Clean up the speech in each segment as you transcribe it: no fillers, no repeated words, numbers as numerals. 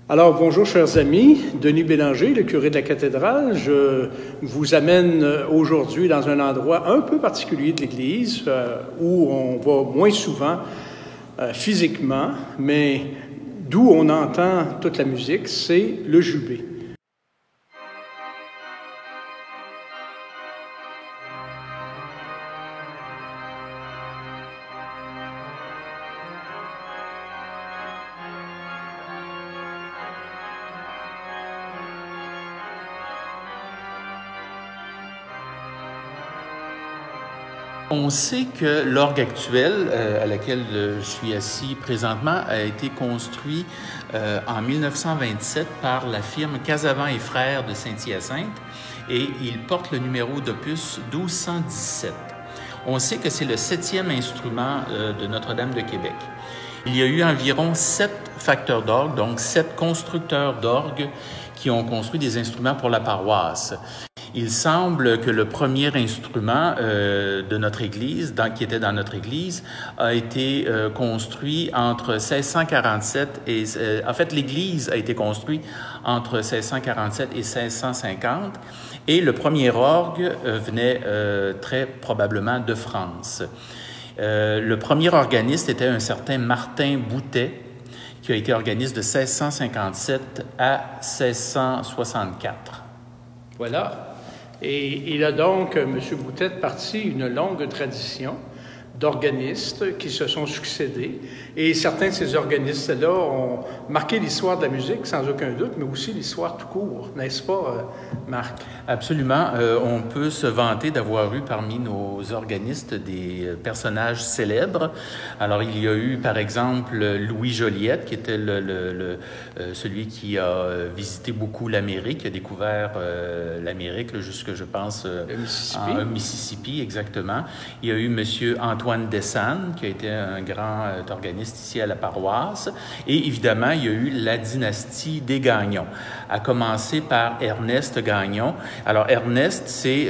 Alors, bonjour chers amis, Denis Bélanger, le curé de la cathédrale. Je vous amène aujourd'hui dans un endroit un peu particulier de l'Église où on va moins souvent physiquement, mais d'où on entend toute la musique, c'est le jubé. On sait que l'orgue actuel, à laquelle je suis assis présentement, a été construit en 1927 par la firme Casavant et Frères de Saint-Hyacinthe et il porte le numéro d'opus 1217. On sait que c'est le 7e instrument de Notre-Dame de Québec. Il y a eu environ 7 facteurs d'orgue, donc 7 constructeurs d'orgue qui ont construit des instruments pour la paroisse. Il semble que le premier instrument de notre Église, qui était dans notre Église, a été construit entre 1647 et... en fait, l'Église a été construite entre 1647 et 1650, et le premier orgue venait très probablement de France. Le premier organiste était un certain Martin Boutet, qui a été organiste de 1657 à 1664. Voilà. Et il a donc, M. Boutet, parti une longue tradition d'organistes qui se sont succédés. Et certains de ces organistes-là ont marqué l'histoire de la musique, sans aucun doute, mais aussi l'histoire tout court, n'est-ce pas, Marc? Absolument. On peut se vanter d'avoir eu parmi nos organistes des personnages célèbres. Alors, il y a eu, par exemple, Louis Joliette, qui était celui qui a visité beaucoup l'Amérique, qui a découvert l'Amérique jusque, je pense, en Mississippi, exactement. Il y a eu M. Antoine Dessannes, qui a été un grand organiste ici à la paroisse. Et évidemment, il y a eu la dynastie des Gagnon, à commencer par Ernest Gagnon. Alors, Ernest, c'est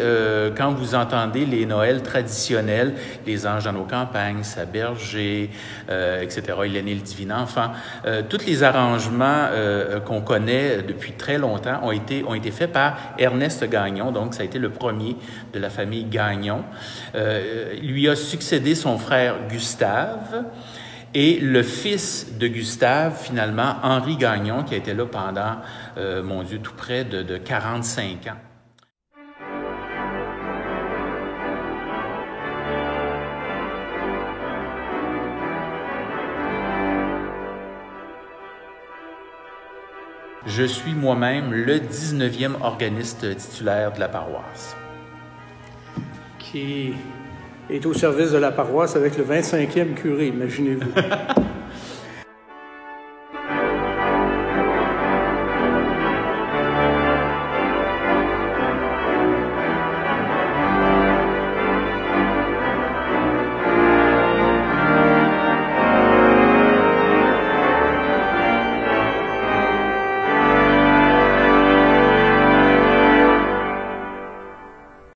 quand vous entendez les Noëls traditionnels, les anges dans nos campagnes, sa berger, etc., il est né le divin enfant. Tous les arrangements qu'on connaît depuis très longtemps ont été faits par Ernest Gagnon, donc ça a été le premier de la famille Gagnon. Lui a succédé son frère Gustave, et le fils de Gustave, finalement, Henri Gagnon, qui a été là pendant, mon Dieu, tout près de 45 ans. Je suis moi-même le 19e organiste titulaire de la paroisse. Qui est au service de la paroisse avec le 25e curé, imaginez-vous.